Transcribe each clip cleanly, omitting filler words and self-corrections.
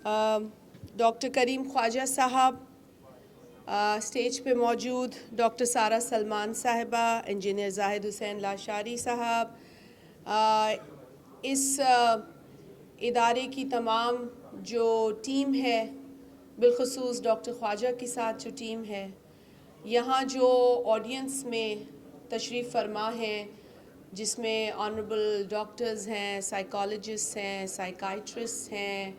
Doctor Karim خواجہ صاحب، stage پہ موجود ڈاکٹر سارہ سلمان صاحبہ، انجینئر زاہد حسین لاشاری صاحب، اس ادارے کی تمام جو ٹیم ہے، بالخصوص ڈاکٹر خواجہ کے ساتھ جو ٹیم ہے، یہاں جو آڈینس میں تشریف فرما ہے، جس میں آنریبل ڈاکٹرز ہیں، سائیکالوجسٹ ہیں، سائیکائٹرسٹ ہیں،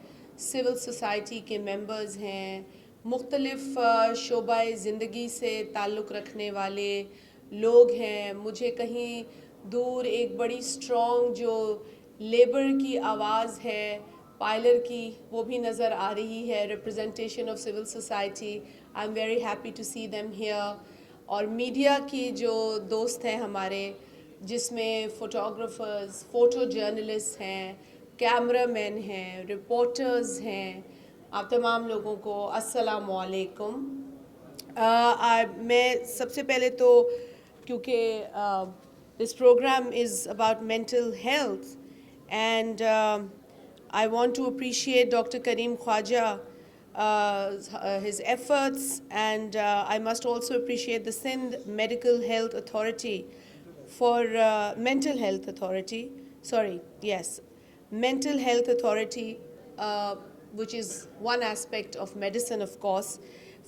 سول سوسائٹی کے ممبرز ہیں، مختلف شعبہ زندگی سے تعلق رکھنے والے لوگ ہیں. مجھے کہیں دور ایک بڑی اسٹرانگ جو لیبر کی آواز ہے پائلر کی، وہ بھی نظر آ رہی ہے، representation of civil society. I am very happy to see them here. اور میڈیا کی جو دوست ہیں ہمارے، جس میں فوٹوگرافرز، فوٹو جرنلسٹ ہیں، کیمرہ مین ہیں، رپورٹرز ہیں، آپ تمام لوگوں کو السلام علیکم. میں سب سے پہلے تو کیونکہ this programme is about mental health and I want to appreciate doctor Karim Khwaja his efforts, and I must also appreciate the Sindh Medical Health Authority for Mental Health Authority, Mental Health Authority, which is one aspect of medicine, of course,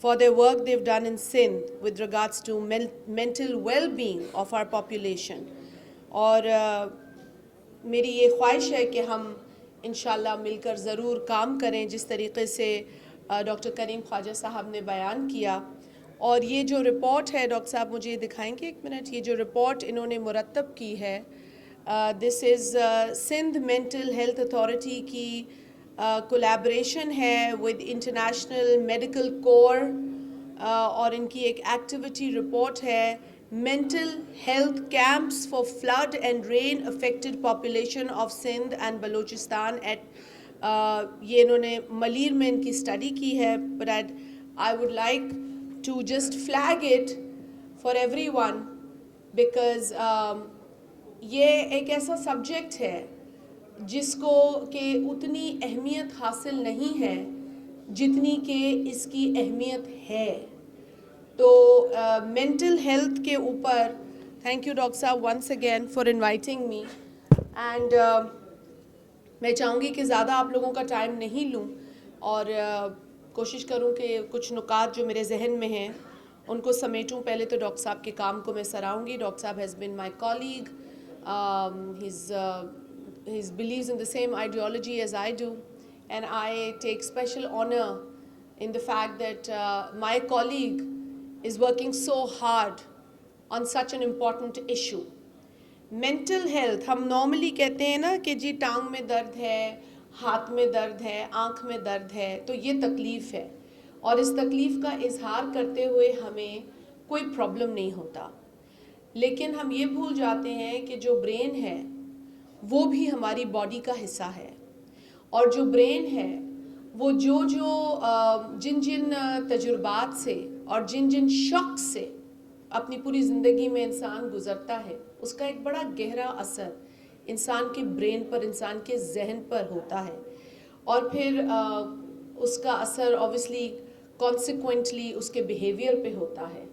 for their work they've done in Sindh with regards to mental well-being of our population. اور میری یہ خواہش ہے کہ ہم انشاءاللہ مل کر ضرور کام کریں جس طریقے سے ڈاکٹر کریم خواجہ صاحب نے بیان کیا. اور یہ جو رپورٹ ہے، ڈاکٹر صاحب مجھے دکھائیں گے ایک منٹ، یہ جو رپورٹ انہوں نے مرتب کی ہے، this is Sindh mental health authority کی کولیبریشن ہے ود انٹرنیشنل میڈیکل کور، اور ان کی ایک ایکٹیویٹی رپورٹ ہے، mental health camps for flood and rain affected population of Sindh and Balochistan et. یہ انہوں نے ملیر میں ان کی اسٹڈی کی ہے، but I would like to just flag it for everyone, because یہ ایک ایسا سبجیکٹ ہے جس کو کہ اتنی اہمیت حاصل نہیں ہے جتنی کہ اس کی اہمیت ہے. تو مینٹل ہیلتھ کے اوپر تھینک یو ڈاکٹر صاحب once again for inviting me. And میں چاہوں گی کہ زیادہ آپ لوگوں کا ٹائم نہیں لوں، اور کوشش کروں کہ کچھ نکات جو میرے ذہن میں ہیں ان کو سمیٹوں. پہلے تو ڈاکٹر صاحب کے کام کو میں سراہوں گی. ڈاکٹر صاحب has been my colleague. He believes in the same ideology as I do, and I take special honor in the fact that my colleague is working so hard on such an important issue. Mental health, ہم normally کہتے ہیں نا کہ جی ٹانگ میں درد ہے، ہاتھ میں درد ہے، آنکھ میں درد ہے، تو یہ تکلیف ہے، اور اس تکلیف کا اظہار کرتے ہوئے ہمیں کوئی پرابلم نہیں ہوتا. لیکن ہم یہ بھول جاتے ہیں کہ جو برین ہے وہ بھی ہماری باڈی کا حصہ ہے، اور جو برین ہے وہ جن تجربات سے اور جن شوق سے اپنی پوری زندگی میں انسان گزرتا ہے، اس کا ایک بڑا گہرا اثر انسان کے برین پر، انسان کے ذہن پر ہوتا ہے، اور پھر اس کا اثر اوبویسلی کانسیکوینٹلی اس کے بیہیویئر پہ ہوتا ہے.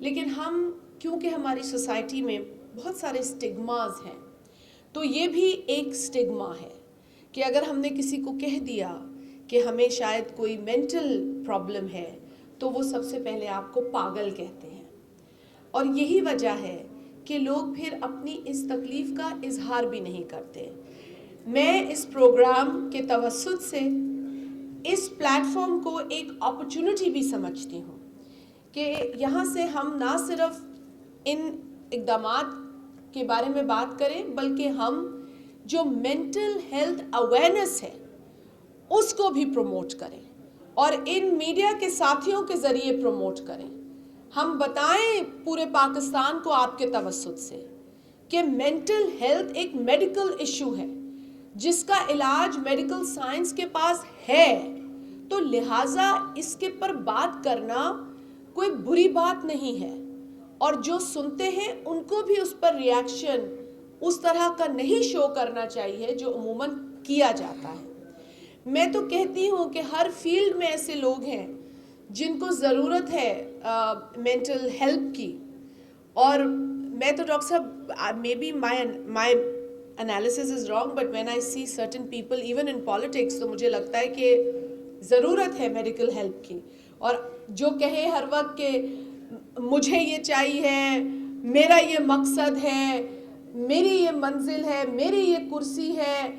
لیکن ہم کیونکہ ہماری سوسائٹی میں بہت سارے اسٹگماز ہیں، تو یہ بھی ایک اسٹگما ہے کہ اگر ہم نے کسی کو کہہ دیا کہ ہمیں شاید کوئی مینٹل پرابلم ہے تو وہ سب سے پہلے آپ کو پاگل کہتے ہیں. اور یہی وجہ ہے کہ لوگ پھر اپنی اس تکلیف کا اظہار بھی نہیں کرتے. میں اس پروگرام کے توسط سے اس پلیٹ فارم کو ایک اپرچونٹی بھی سمجھتی ہوں کہ یہاں سے ہم نہ صرف ان اقدامات کے بارے میں بات کریں، بلکہ ہم جو مینٹل ہیلتھ اویئرنیس ہے اس کو بھی پروموٹ کریں، اور ان میڈیا کے ساتھیوں کے ذریعے پروموٹ کریں. ہم بتائیں پورے پاکستان کو آپ کے توسط سے کہ مینٹل ہیلتھ ایک میڈیکل ایشو ہے جس کا علاج میڈیکل سائنس کے پاس ہے، تو لہٰذا اس کے پر بات کرنا کوئی بری بات نہیں ہے، اور جو سنتے ہیں ان کو بھی اس پر ریاکشن اس طرح کا نہیں شو کرنا چاہیے جو عموماً کیا جاتا ہے. میں تو کہتی ہوں کہ ہر فیلڈ میں ایسے لوگ ہیں جن کو ضرورت ہے مینٹل ہیلپ کی. اور میں تو ڈاکٹر صاحب maybe my analysis is wrong but when I see certain people even in politics تو مجھے لگتا ہے کہ ضرورت ہے میڈیکل ہیلپ کی. اور جو کہے ہر وقت کہ مجھے یہ چاہیے, میرا یہ مقصد ہے, میری یہ منزل ہے, میری یہ کرسی ہے,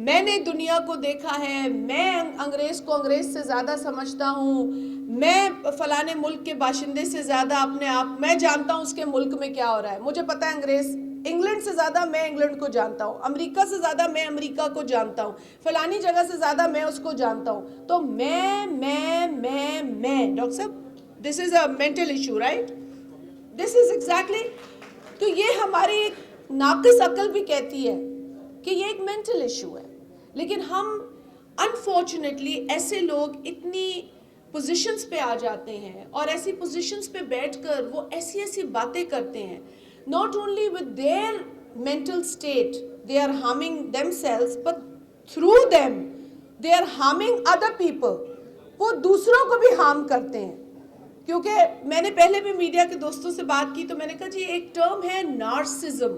میں نے دنیا کو دیکھا ہے, میں انگریز کو انگریز سے زیادہ سمجھتا ہوں, میں فلانے ملک کے باشندے سے زیادہ اپنے آپ میں جانتا ہوں اس کے ملک میں کیا ہو رہا ہے, مجھے پتہ ہے انگریز انگلینڈ سے زیادہ میں انگلینڈ کو جانتا ہوں, امریکہ سے زیادہ میں امریکہ کو جانتا ہوں, فلانی جگہ سے زیادہ میں اس کو جانتا ہوں. تو میں ڈاکٹر صاحب this is a mental issue right, this is exactly. تو یہ ہماری ایک ناقص عقل بھی کہتی ہے کہ یہ ایک مینٹل ایشو ہے. لیکن ہم انفارچونیٹلی ایسے لوگ اتنی پوزیشنز پہ آ جاتے ہیں اور ایسی پوزیشنز پہ بیٹھ کر وہ ایسی ایسی باتیں کرتے ہیں, not only with their mental state they are harming themselves but through them they are harming other people. وہ دوسروں کو بھی ہارم کرتے ہیں. کیونکہ میں نے پہلے بھی میڈیا کے دوستوں سے بات کی تو میں نے کہا جی ایک ٹرم ہے narcissism,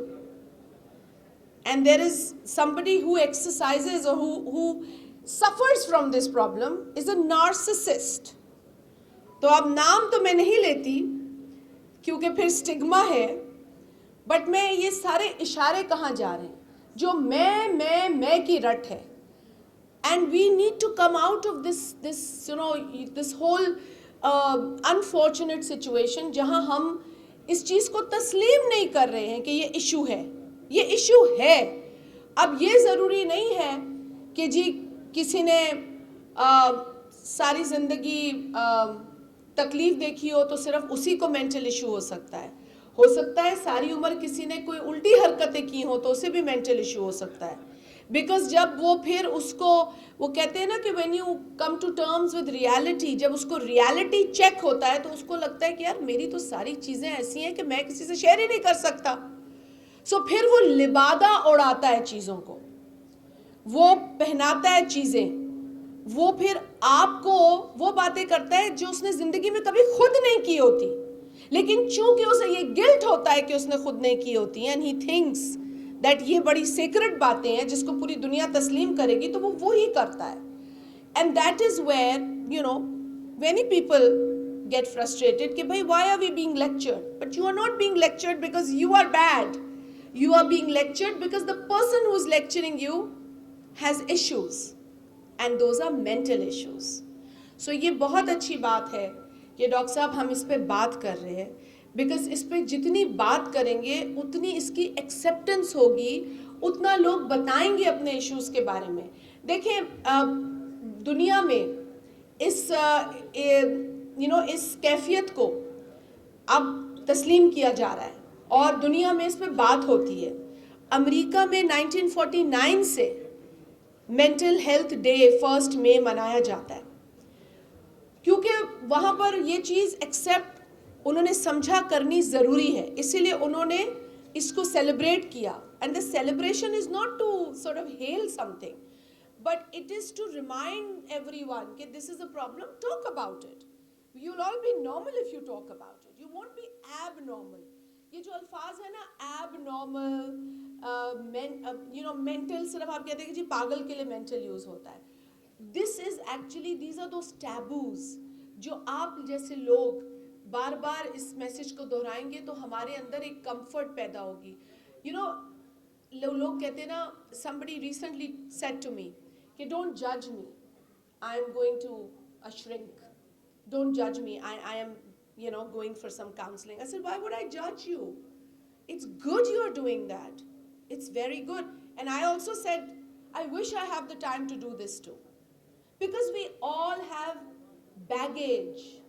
and there is somebody who exercises or who suffers from this problem is a narcissist. تو اب نام تو میں نہیں لیتی کیونکہ پھر سٹگما ہے, بٹ میں یہ سارے اشارے کہاں جا رہے ہیں جو میں کی رٹ ہے. And we need to come out of this whole unfortunate situation جہاں ہم اس چیز کو تسلیم نہیں کر رہے ہیں کہ یہ ایشو ہے. یہ ایشو ہے. اب یہ ضروری نہیں ہے کہ جی کسی نے ساری زندگی تکلیف دیکھی ہو تو صرف اسی کو مینٹل ایشو ہو سکتا ہے. ہو سکتا ہے ساری عمر کسی نے کوئی الٹی حرکتیں کی ہوں تو اسے بھی مینٹل ایشو ہو سکتا ہے. بیکاز جب وہ پھر اس کو وہ کہتے ہیں نا کہ when you come to terms with reality, جب اس کو ریالٹی چیک ہوتا ہے تو اس کو لگتا ہے کہ یار میری تو ساری چیزیں ایسی ہیں کہ میں کسی سے شیئر ہی نہیں کر سکتا. سو پھر وہ لبادہ اڑاتا ہے چیزوں کو, وہ پہناتا ہے چیزیں, وہ پھر آپ کو وہ باتیں کرتا ہے جو اس نے زندگی میں کبھی خود نہیں کی ہوتی, لیکن چونکہ اسے یہ گلٹ ہوتا ہے کہ اس نے خود نہیں کی ہوتی, اینڈ ہی تھنکس دیٹ یہ بڑی سیکرٹ باتیں ہیں جس کو پوری دنیا تسلیم کرے گی, تو وہ وہی کرتا ہے. And that is where many people get frustrated کہ بھائی why are we being lectured, but you are not being lectured because you are bad, you are being lectured because the person who is lecturing you has issues and those are mental issues. So یہ بہت اچھی بات ہے کہ doctor صاحب ہم اس پہ بات کر رہے ہیں, بیکاز اس پہ جتنی بات کریں گے اتنی اس کی ایکسیپٹنس ہوگی, اتنا لوگ بتائیں گے اپنے ایشوز کے بارے میں. دیکھیں دنیا میں اس کیفیت کو اب تسلیم کیا جا رہا ہے اور دنیا میں اس پہ بات ہوتی ہے. امریکہ میں 1949 سے مینٹل ہیلتھ ڈے 1 مئی منایا جاتا ہے, کیونکہ وہاں پر یہ چیز ایکسیپٹ انہوں نے سمجھا کرنی ضروری ہے, اسی لیے انہوں نے اس کو سیلیبریٹ کیا. And the celebration is not to sort of hail something, but it is to remind everyone کہ this is a problem, talk about it. You will all be normal if you talk about it, you won't be abnormal. یہ جو الفاظ ہے نا ایب normal, mental, صرف آپ کہتے ہیں کہ جی پاگل کے لیے مینٹل یوز ہوتا ہے. This is actually these are those taboos جو آپ جیسے لوگ بار بار اس میسج کو دہرائیں گے تو ہمارے اندر ایک کمفرٹ پیدا ہوگی. لوگ کہتے ہیں نا, somebody recently said to me کہ don't judge me, I am going to a shrink, don't judge me, I am going for some counseling. I said, why would I judge you? It's good you are doing that, it's very good. And I also said, I wish I have the time to do this too, because we all have baggage.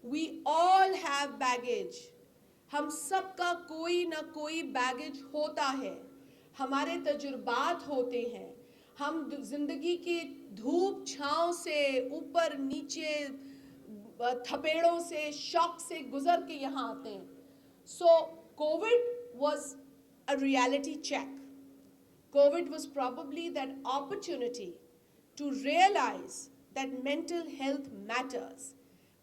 We all have baggage. ہم سب کا کوئی نہ کوئی baggage ہوتا ہے, ہمارے تجربات ہوتے ہیں, ہم زندگی کی دھوپ چھاؤں سے اوپر نیچے تھپیڑوں سے شوق سے گزر کے یہاں آتے ہیں. So covid was a reality check. Covid was probably that opportunity to realize that mental health matters.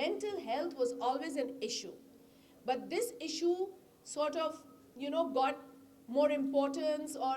Mental health was always an issue. But this issue sort of, got more importance or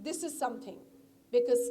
this is something. Because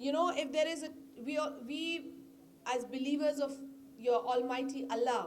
If there is we as believers of your almighty Allah,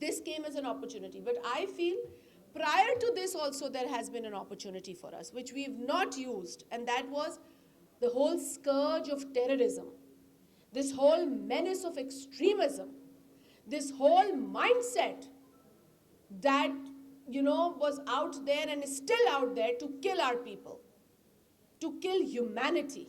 This came as an opportunity, but I feel prior to this also there has been an opportunity for us which we've not used, and that was the whole scourge of terrorism, this whole menace of extremism, this whole mindset that was out there and is still out there to kill our people, to kill humanity.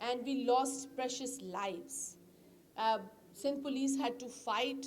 And we lost precious lives. Sindh police had to fight.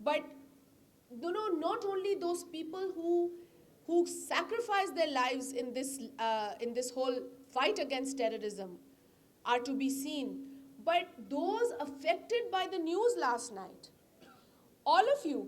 But not only those people who sacrificed their lives in this whole fight against terrorism are to be seen, but those affected by the news last night. All of you,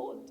old.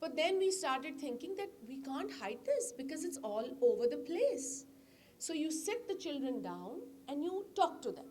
But then we started thinking that we can't hide this because it's all over the place. So you sit the children down and you talk to them.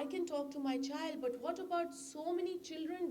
I can talk to my child, but what about so many children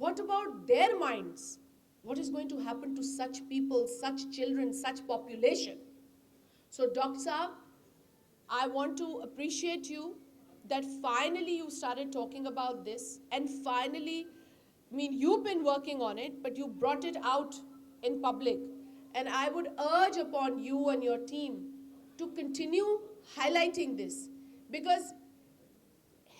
What about their minds? What is going to happen to such people, such children, such population? So Dr. Saab, I want to appreciate you that finally you started talking about this, and finally, you've been working on it, but you brought it out in public. And I would urge upon you and your team to continue highlighting this, because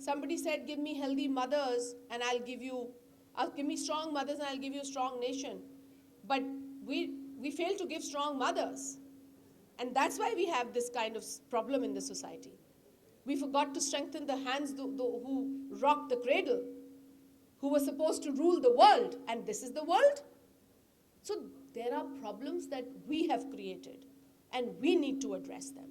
somebody said, give me healthy mothers and give me strong mothers and I'll give you a strong nation. But we fail to give strong mothers, and that's why we have this kind of problem in the society. We forgot to strengthen the hands who rocked the cradle, who were supposed to rule the world, and this is the world. So there are problems that we have created and we need to address them.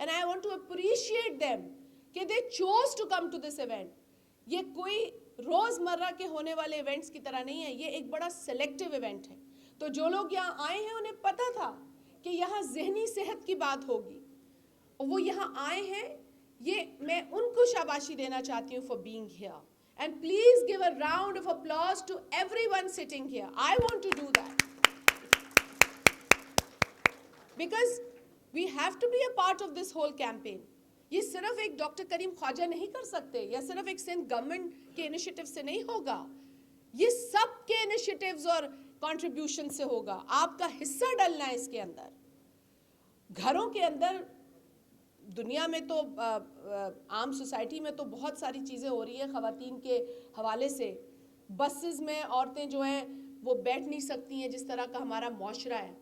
and I want to appreciate them کہ they chose to come to this event. یہ کوئی روزمرہ کے ہونے والے events کی طرح نہیں ہے, یہ ایک بڑا سلیکٹیو ایونٹ ہے. تو جو لوگ یہاں آئے ہیں انہیں پتہ تھا کہ یہاں ذہنی صحت کی بات ہوگی, اور وہ یہاں آئے ہیں. یہ میں ان کو شاباشی دینا چاہتی ہوں for being here. And please give a round of applause to everyone sitting here. I want to do that. Because we have to be a part of this whole campaign. یہ صرف ایک ڈاکٹر کریم خواجہ نہیں کر سکتے, یا صرف ایک Sindh government کے انیشیٹو سے نہیں ہوگا, یہ سب کے انیشیٹوز اور کنٹریبیوشن سے ہوگا. آپ کا حصہ ڈلنا ہے اس کے اندر. گھروں کے اندر دنیا میں تو عام سوسائٹی میں تو بہت ساری چیزیں ہو رہی ہیں خواتین کے حوالے سے. بسز میں عورتیں جو ہیں وہ بیٹھ نہیں سکتی ہیں جس طرح کا ہمارا معاشرہ ہے,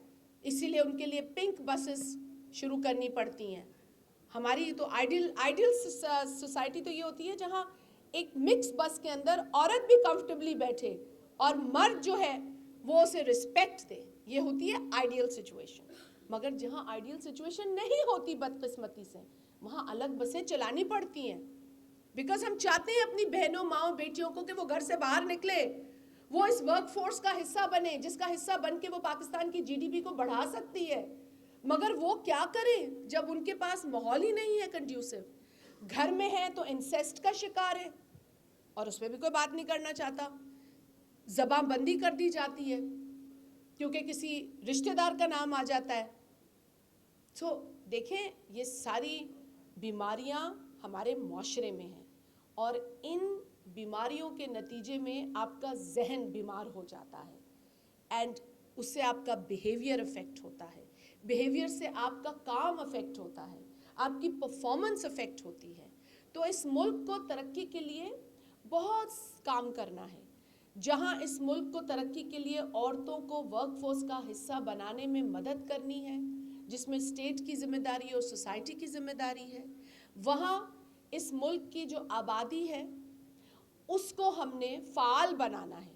اسی لیے ان کے لیے پنک بسز شروع کرنی پڑتی ہیں. ہماری تو آئیڈیل سوسائٹی تو یہ ہوتی ہے جہاں ایک مکس بس کے اندر عورت بھی کمفرٹیبلی بیٹھے اور مرد جو ہے وہ اسے رسپیکٹ دے. یہ ہوتی ہے آئیڈیل سچویشن. مگر جہاں آئیڈیل سچویشن نہیں ہوتی بدقسمتی سے, وہاں الگ بسیں چلانی پڑتی ہیں. بیکاز ہم چاہتے ہیں اپنی بہنوں, ماؤں, بیٹیوں کو کہ وہ گھر سے باہر نکلے, وہ اس ورک فورس کا حصہ بنے, جس کا حصہ بن کے وہ پاکستان کی جی ڈی پی کو بڑھا سکتی ہے. مگر وہ کیا کریں جب ان کے پاس ماحول ہی نہیں ہے کنڈیوسو. گھر میں ہے تو انسیسٹ کا شکار ہے اور اس پہ بھی کوئی بات نہیں کرنا چاہتا. زبان بندی کر دی جاتی ہے کیونکہ کسی رشتہ دار کا نام آ جاتا ہے. تو دیکھیں یہ ساری بیماریاں ہمارے معاشرے میں ہیں, اور ان بیماریوں کے نتیجے میں آپ کا ذہن بیمار ہو جاتا ہے, اینڈ اس سے آپ کا بیہیویئر افیکٹ ہوتا ہے. بیہیویئر سے آپ کا کام افیکٹ ہوتا ہے, آپ کی پرفارمنس افیکٹ ہوتی ہے. تو اس ملک کو ترقی کے لیے بہت کام کرنا ہے. جہاں اس ملک کو ترقی کے لیے عورتوں کو ورک فورس کا حصہ بنانے میں مدد کرنی ہے, جس میں اسٹیٹ کی ذمہ داری اور سوسائٹی کی ذمہ داری ہے, وہاں اس ملک کی جو آبادی ہے اس کو ہم نے فعال بنانا ہے.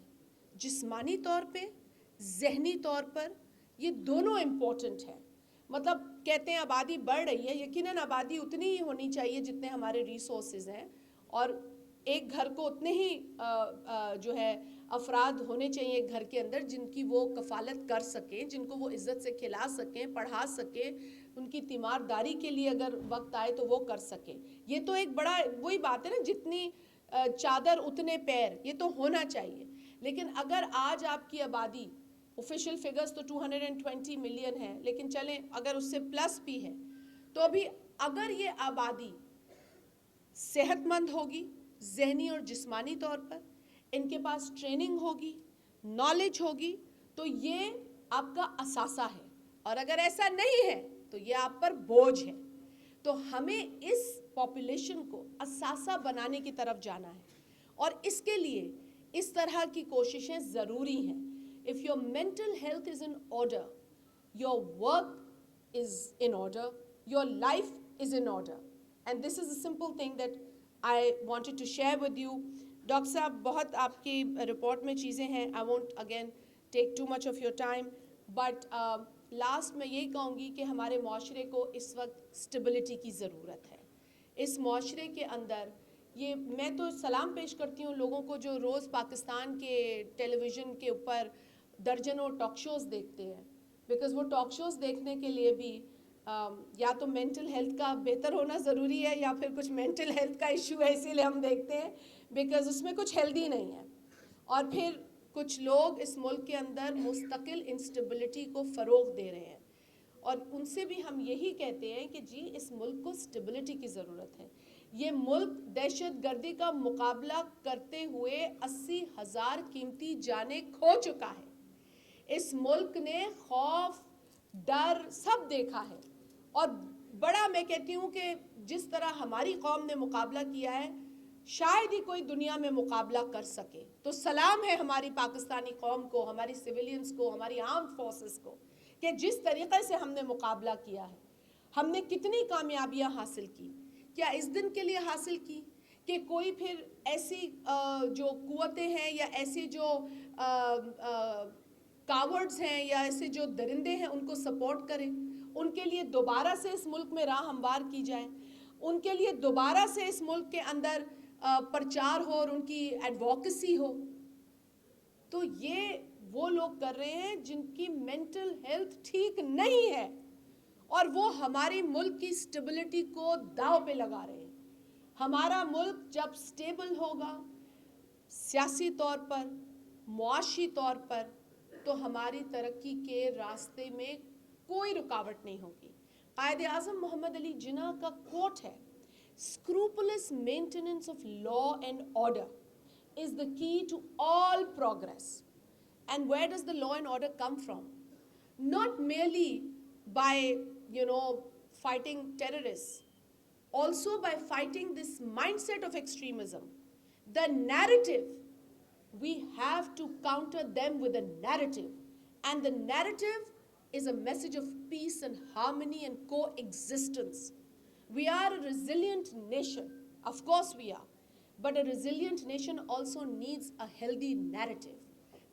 جسمانی طور پہ, ذہنی طور پر, یہ دونوں امپورٹنٹ ہیں. مطلب کہتے ہیں آبادی بڑھ رہی ہے, یقیناً آبادی اتنی ہی ہونی چاہیے جتنے ہمارے ریسورسز ہیں, اور ایک گھر کو اتنے ہی جو ہے افراد ہونے چاہیے ایک گھر کے اندر جن کی وہ کفالت کر سکیں, جن کو وہ عزت سے کھلا سکیں, پڑھا سکیں, ان کی تیمارداری کے لیے اگر وقت آئے تو وہ کر سکیں. یہ تو ایک بڑا وہی بات ہے نا, جتنی چادر اتنے پیر, یہ تو ہونا چاہیے. لیکن اگر آج آپ کی آبادی, آفیشیل فگرز تو 220 ملین ہے, لیکن چلیں اگر اس سے پلس بھی ہے, تو ابھی اگر یہ آبادی صحت مند ہوگی ذہنی اور جسمانی طور پر, ان کے پاس ٹریننگ ہوگی, نالج ہوگی, تو یہ آپ کا اثاثہ ہے. اور اگر ایسا نہیں ہے تو یہ آپ پر بوجھ ہے. تو ہمیں اس پاپولیشن کو اثاثہ بنانے کی طرف جانا ہے, اور اس کے لیے اس طرح کی کوششیں ضروری ہیں. If your mental health is in order, your work is in order, your life is in order. And this is a simple thing that I wanted to share with you. Doctor صاحب بہت آپ کی report میں چیزیں ہیں, I won't again take too much of your time, but last میں یہی کہوں گی کہ ہمارے معاشرے کو اس وقت اسٹیبلٹی کی ضرورت ہے. اس معاشرے کے اندر یہ میں تو سلام پیش کرتی ہوں لوگوں کو جو روز پاکستان کے ٹیلی ویژن کے اوپر درجنوں ٹاک شوز دیکھتے ہیں, بیکاز وہ ٹاک شوز دیکھنے کے لیے بھی یا تو مینٹل ہیلتھ کا بہتر ہونا ضروری ہے, یا پھر کچھ مینٹل ہیلتھ کا ایشو ہے اسی لیے ہم دیکھتے ہیں, بیکاز اس میں کچھ ہیلدی نہیں ہے. اور پھر کچھ لوگ اس ملک کے اندر مستقل انسٹیبلٹی کو فروغ دے رہے ہیں, اور ان سے بھی ہم یہی کہتے ہیں کہ جی اس ملک کو اسٹیبلٹی کی ضرورت ہے. یہ ملک دہشت گردی کا مقابلہ کرتے ہوئے 80,000 قیمتی جانیں کھو چکا ہے. اس ملک نے خوف, ڈر سب دیکھا ہے, اور بڑا میں کہتی ہوں کہ جس طرح ہماری قوم نے مقابلہ کیا ہے شاید ہی کوئی دنیا میں مقابلہ کر سکے. تو سلام ہے ہماری پاکستانی قوم کو, ہماری سویلینز کو, ہماری آرمڈ فورسز کو, کہ جس طریقے سے ہم نے مقابلہ کیا ہے. ہم نے کتنی کامیابیاں حاصل کی, کیا اس دن کے لیے حاصل کی کہ کوئی پھر ایسی جو قوتیں ہیں یا ایسی جو کاورڈز ہیں یا ایسے جو درندے ہیں ان کو سپورٹ کریں, ان کے لیے دوبارہ سے اس ملک میں راہ ہموار کی جائے, ان کے لیے دوبارہ سے اس ملک کے اندر پرچار ہو اور ان کی ایڈووکیسی ہو. تو یہ وہ لوگ کر رہے ہیں جن کی مینٹل ہیلتھ ٹھیک نہیں ہے, اور وہ ہمارے ملک کی سٹیبلٹی کو داؤ پہ لگا رہے ہیں. ہمارا ملک جب سٹیبل ہوگا سیاسی طور پر, معاشی طور پر, تو ہماری ترقی کے راستے میں کوئی رکاوٹ نہیں ہوگی. قائد اعظم محمد علی جناح کا کوٹ ہے, scrupulous maintenance of law and order is the key to all progress. And where does the law and order come from? Not merely by, fighting terrorists, also by fighting this mindset of extremism. The narrative, we have to counter them with a narrative. And the narrative is a message of peace and harmony and coexistence. We are a resilient nation. Of course we are. But a resilient nation also needs a healthy narrative.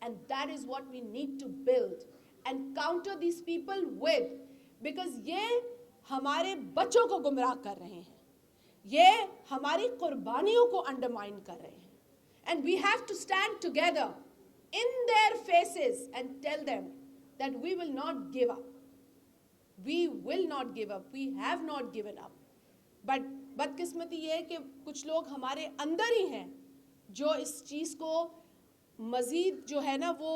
And that is what we need to build and counter these people with. Because یہ ہمارے بچوں کو گمراہ کر رہے ہیں, یہ ہماری قربانیوں کو انڈرمائن کر رہے ہیں. And we have to stand together in their faces and tell them that we will not give up. We will not give up. We have not given up. But بدقسمتی یہ ہے کہ کچھ لوگ ہمارے اندر ہی ہیں جو اس چیز کو مزید جو ہے نا وہ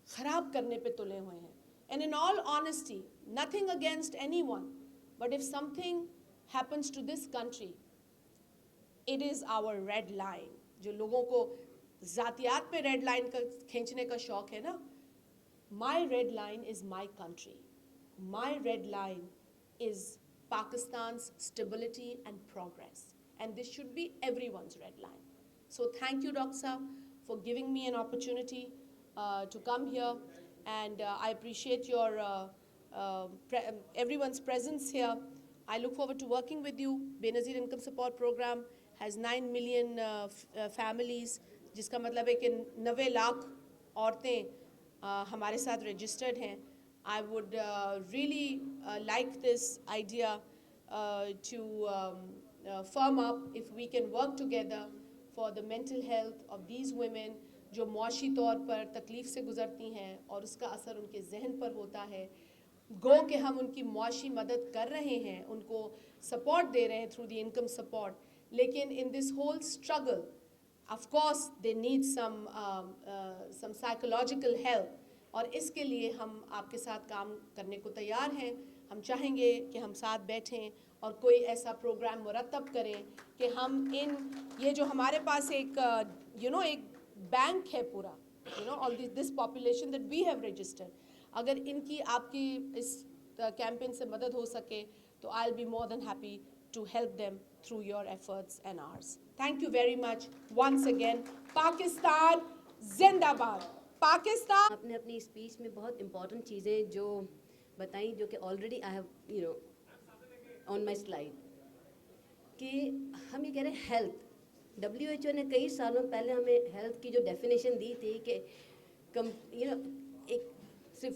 خراب کرنے پہ تلے ہوئے ہیں. And in all honesty, nothing against anyone, but if something happens to this country, it is our red line. جو لوگوں کو ذاتیات پہ ریڈ لائن کا کھینچنے کا شوق ہے نا, my red line is my country. My red line is Pakistan's stability and progress. And this should be everyone's red line. So thank you, Dr. Saab, for giving me an opportunity to come here. And I appreciate your everyone's presence here. I look forward to working with you. Benazir Income Support Program has 9 million families, جس کا مطلب ہے کہ 90 لاکھ عورتیں ہمارے ساتھ registered ہیں. I would really like this idea to firm up if we can work together for the mental health of these women جو معاشی طور پر تکلیف سے گزرتی ہیں اور اس کا اثر ان کے ذہن پر ہوتا ہے. گو کہ ہم ان کی معاشی مدد کر رہے ہیں, ان کو سپورٹ دے رہے ہیں تھرو دی انکم سپورٹ, لیکن in this whole struggle of course they need some psychological help, اور اس کے لیے ہم آپ کے ساتھ کام کرنے کو تیار ہیں. ہم چاہیں گے کہ ہم ساتھ بیٹھیں اور کوئی ایسا پروگرام مرتب کریں کہ ہم یہ جو ہمارے پاس ایک ایک بینک ہے پورا, all this population that we have registered, اگر ان کی آپ کی اس کیمپین سے مدد ہو سکے تو I'll be more than happy to help them through your efforts and ours. Thank you very much once again. Pakistan زندہ باد. پاکستان. آپ نے اپنی اسپیچ میں بہت امپورٹنٹ چیزیں جو بتائیں جو کہ already I have on my slide, کہ ہم یہ کہہ رہے ہیں ہیلتھ. WHO نے کئی سالوں پہلے ہمیں ہیلتھ کی جو ڈیفینیشن دی تھی کہ ایک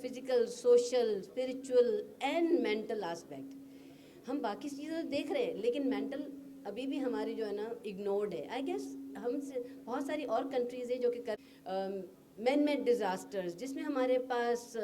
physical, social, spiritual and mental aspect. ہم باقی چیزیں دیکھ رہے ہیں لیکن مینٹل ابھی بھی ہماری جو ہے نا اگنورڈ ہے. آئی گیس ہم سے بہت ساری اور کنٹریز ہیں جو کہ مین میڈ ڈیزاسٹرز جس میں ہمارے پاس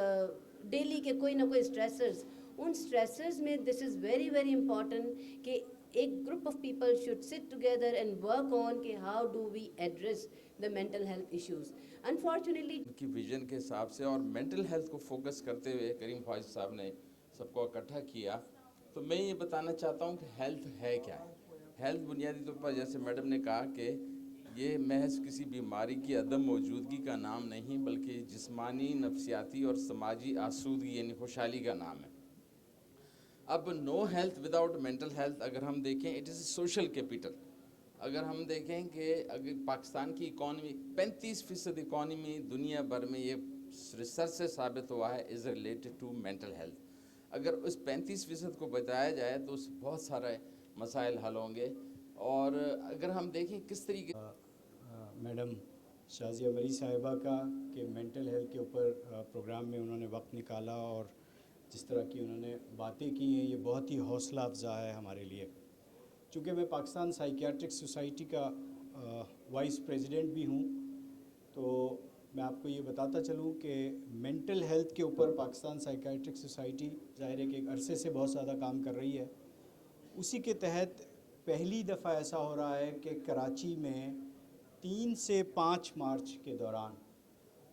ڈیلی کے کوئی نہ کوئی اسٹریسرز, ان اسٹریسرز میں this is very very important کہ ایک group of people should sit together and work on کہ how do we address the mental health issues. Unfortunately ان کی ویژن کے حساب سے اور مینٹل ہیلتھ کو فوکس کرتے ہوئے کریم خواجہ صاحب نے سب کو اکٹھا کیا. تو میں یہ بتانا چاہتا ہوں کہ ہیلتھ ہے کیا ہے. ہیلتھ بنیادی طور پر جیسے میڈم نے کہا کہ یہ محض کسی بیماری کی عدم موجودگی کا نام نہیں بلکہ جسمانی, نفسیاتی اور سماجی آسودگی یعنی خوشحالی کا نام ہے. اب no health without mental health اگر ہم دیکھیں it is a social capital. اگر ہم دیکھیں کہ اگر پاکستان کی اکانومی 35% اکانومی دنیا بھر میں یہ ریسرچ سے ثابت ہوا ہے is related to mental health. اگر اس 35% کو بچایا جائے تو اس بہت سارے مسائل حل ہوں گے. اور اگر ہم دیکھیں کس طریقے میڈم شازیہ ولی صاحبہ کا کہ مینٹل ہیلتھ کے اوپر پروگرام میں انہوں نے وقت نکالا اور جس طرح کی انہوں نے باتیں کی ہیں یہ بہت ہی حوصلہ افزا ہے ہمارے لیے. چونکہ میں پاکستان سائیکیاٹرک سوسائٹی کا وائس پریزیڈنٹ بھی ہوں تو میں آپ کو یہ بتاتا چلوں کہ مینٹل ہیلتھ کے اوپر پاکستان سائیکیاٹرک سوسائٹی ظاہر ہے کہ ایک عرصے سے بہت زیادہ کام کر رہی ہے. اسی کے تحت پہلی دفعہ ایسا ہو رہا ہے کہ کراچی میں 3 سے 5 مارچ کے دوران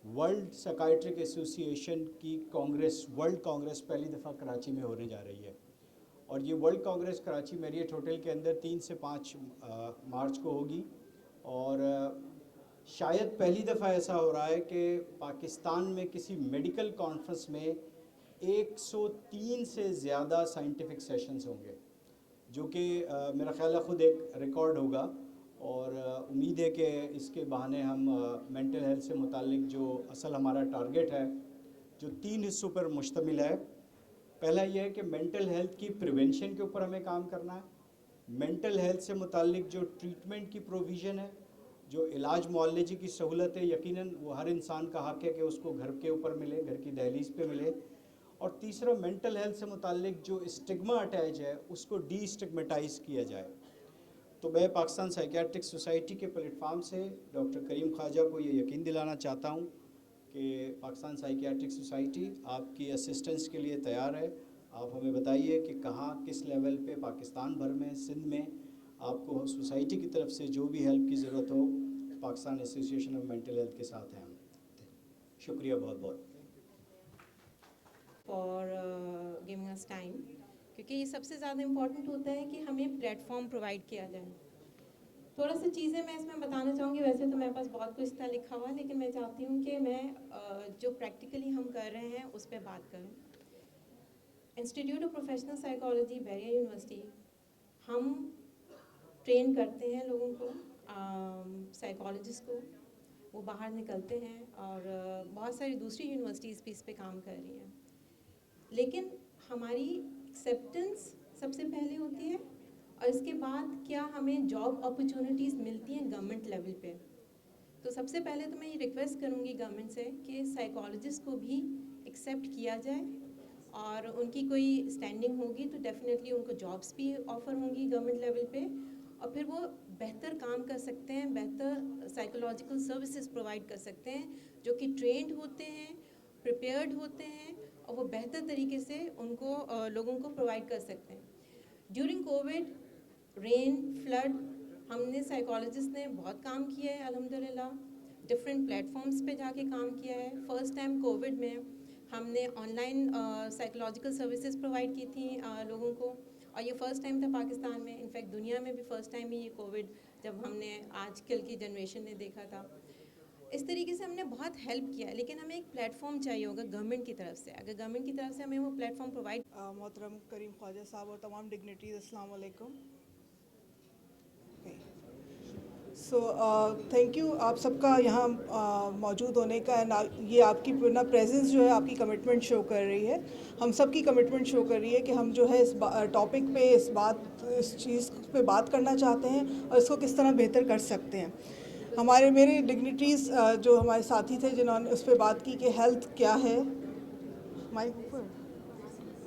ورلڈ سائیکیاٹرک ایسوسی ایشن کی ورلڈ کانگریس پہلی دفعہ کراچی میں ہونے جا رہی ہے. اور یہ world Congress Karachi Marriott hotel کے اندر 3 سے 5 مارچ کو ہوگی. اور شاید پہلی دفعہ ایسا ہو رہا ہے کہ پاکستان میں کسی میڈیکل کانفرنس میں 103 سے زیادہ سائنٹیفک سیشنز ہوں گے، جو کہ میرا خیال ہے خود ایک ریکارڈ ہوگا. اور امید ہے کہ اس کے بہانے ہم مینٹل ہیلتھ سے متعلق جو اصل ہمارا ٹارگٹ ہے جو 3 حصوں پر مشتمل ہے. پہلا یہ ہے کہ مینٹل ہیلتھ کی پریونشن کے اوپر ہمیں کام کرنا ہے. مینٹل ہیلتھ سے متعلق جو ٹریٹمنٹ کی پروویژن ہے، جو علاج معالجے کی سہولت ہے، یقیناً وہ ہر انسان کا حق ہے کہ اس کو گھر کے اوپر ملے، گھر کی دہلیز پہ ملے. اور تیسرا مینٹل ہیلتھ سے متعلق جو اسٹگما اٹیچ ہے اس کو ڈی اسٹگمیٹائز کیا جائے. تو میں پاکستان سائیکیاٹرک سوسائٹی کے پلیٹ فارم سے ڈاکٹر کریم خواجہ کو یہ یقین دلانا چاہتا ہوں کہ پاکستان سائیکیاٹرک سوسائٹی آپ کی اسسٹنس کے لیے تیار ہے. آپ ہمیں بتائیے کہ کہاں کس لیول پہ پاکستان بھر میں سندھ میں آپ کو سوسائٹی کی طرف سے جو بھی ہیلپ کی ضرورت ہو پاکستان ایسوسی ایشن آف مینٹل ہیلتھ کے ساتھ ہیں ہم. شکریہ بہت بہت. فار گیونگ اس ٹائم، کیونکہ یہ سب سے زیادہ امپورٹنٹ ہوتا ہے کہ ہمیں پلیٹ فارم پرووائڈ کیا جائے. تھوڑا سا چیزیں میں اس میں بتانا چاہوں گی. ویسے تو میرے پاس بہت کچھ تھا لکھا ہوا، لیکن میں چاہتی ہوں کہ میں جو پریکٹیکلی ہم کر رہے ہیں اس پہ بات کروں. Institute of professional psychology بیریا university, ہم ٹرین کرتے ہیں لوگوں کو، سائیکالوجسٹ کو. وہ باہر نکلتے ہیں اور بہت ساری دوسری یونیورسٹیز بھی اس پہ کام کر رہی ہیں. لیکن ہماری ایکسیپٹنس سب سے پہلے ہوتی ہے، اور اس کے بعد کیا ہمیں جاب اپرچونیٹیز ملتی ہیں گورنمنٹ لیول پہ. تو سب سے پہلے تو میں یہ ریکویسٹ کروں گی گورنمنٹ سے کہ سائیکالوجسٹ کو بھی ایکسیپٹ کیا جائے، اور ان کی کوئی اسٹینڈنگ ہوگی تو ڈیفینیٹلی ان کو جابس بھی آفر ہوں گی گورنمنٹ لیول پہ، اور پھر وہ بہتر کام کر سکتے ہیں، بہتر سائیکولوجیکل سروسز پرووائڈ کر سکتے ہیں، جو کہ ٹرینڈ ہوتے ہیں، پریپیئرڈ ہوتے ہیں، اور وہ بہتر طریقے سے ان کو لوگوں کو پرووائڈ کر سکتے ہیں. ڈیورنگ کووڈ، رین، فلڈ، ہم نے سائیکالوجسٹ نے بہت کام کیا ہے الحمدللہ. ڈفرینٹ پلیٹ فارمس پہ جا کے کام کیا ہے. فرسٹ ٹائم کووڈ میں ہم نے on line psychological services provide کی تھیں لوگوں کو، اور یہ فرسٹ ٹائم تھا پاکستان میں. انفیکٹ دنیا میں بھی فرسٹ ٹائم ہی یہ کووڈ جب ہم نے آج کل کی جنریشن نے دیکھا تھا. اس طریقے سے ہم نے بہت ہیلپ کیا ہے، لیکن ہمیں ایک پلیٹ فارم چاہیے ہوگا گورنمنٹ کی طرف سے. اگر گورنمنٹ کی طرف سے ہمیں وہ پلیٹ فارم پرووائڈ. محترم کریم خواجہ صاحب اور تمام ڈگنیٹیز، السلام علیکم. سو تھینک یو آپ سب کا یہاں موجود ہونے کا. یہ آپ کی نا پریزنس جو ہے آپ کی کمٹمنٹ شو کر رہی ہے، ہم سب کی کمٹمنٹ شو کر رہی ہے کہ ہم جو ہے اس ٹاپک پہ اس چیز پہ بات کرنا چاہتے ہیں اور اس کو کس طرح بہتر کر سکتے ہیں. میرے ڈگنیٹیز جو ہمارے ساتھی تھے جنہوں نے اس پہ بات کی کہ ہیلتھ کیا ہے. مائک اوپر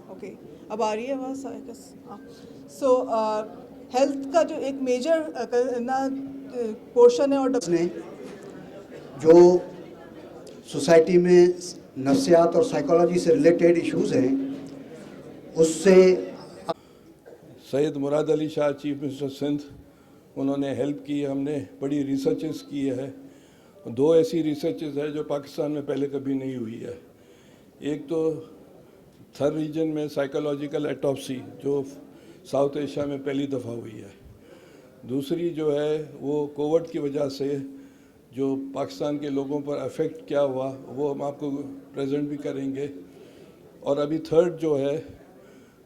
اوکے، اب آ رہی ہے آواز؟ سو ہیلتھ کا جو ایک میجر پورشن ہے، اور نے جو سوسائٹی میں نفسیات اور سائیکالوجی سے ریلیٹڈ ایشوز ہیں اس سے سید مراد علی شاہ چیف منسٹر سندھ، انہوں نے ہیلپ کی. ہم نے بڑی ریسرچز کی ہے. 2 ایسی ریسرچز ہے جو پاکستان میں پہلے کبھی نہیں ہوئی ہے. ایک تو تھر ریجن میں سائیکالوجیکل ایٹاپسی جو ساؤتھ ایشیا میں پہلی دفعہ ہوئی ہے. دوسری جو ہے وہ کووڈ کی وجہ سے جو پاکستان کے لوگوں پر افیکٹ کیا ہوا وہ ہم آپ کو پریزنٹ بھی کریں گے. اور ابھی تھرڈ جو ہے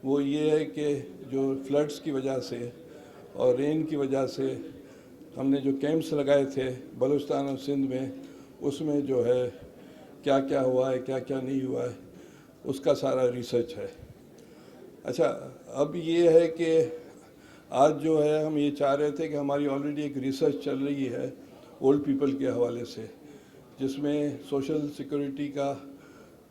وہ یہ ہے کہ جو فلڈز کی وجہ سے اور رین کی وجہ سے ہم نے جو کیمپس لگائے تھے بلوچستان اور سندھ میں، اس میں جو ہے کیا کیا ہوا ہے، کیا کیا نہیں ہوا ہے، اس کا سارا ریسرچ ہے. اچھا، اب یہ ہے کہ آج جو ہے ہم یہ چاہ رہے تھے کہ ہماری آلریڈی ایک ریسرچ چل رہی ہے اولڈ پیپل کے حوالے سے، جس میں سوشل سیکورٹی کا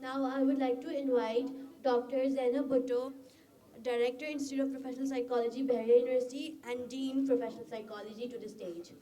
Now I would like to invite Dr. Zainab Bhutto, Director, Institute of Professional Psychology, Bahrain University, and Dean, Professional Psychology, to the stage.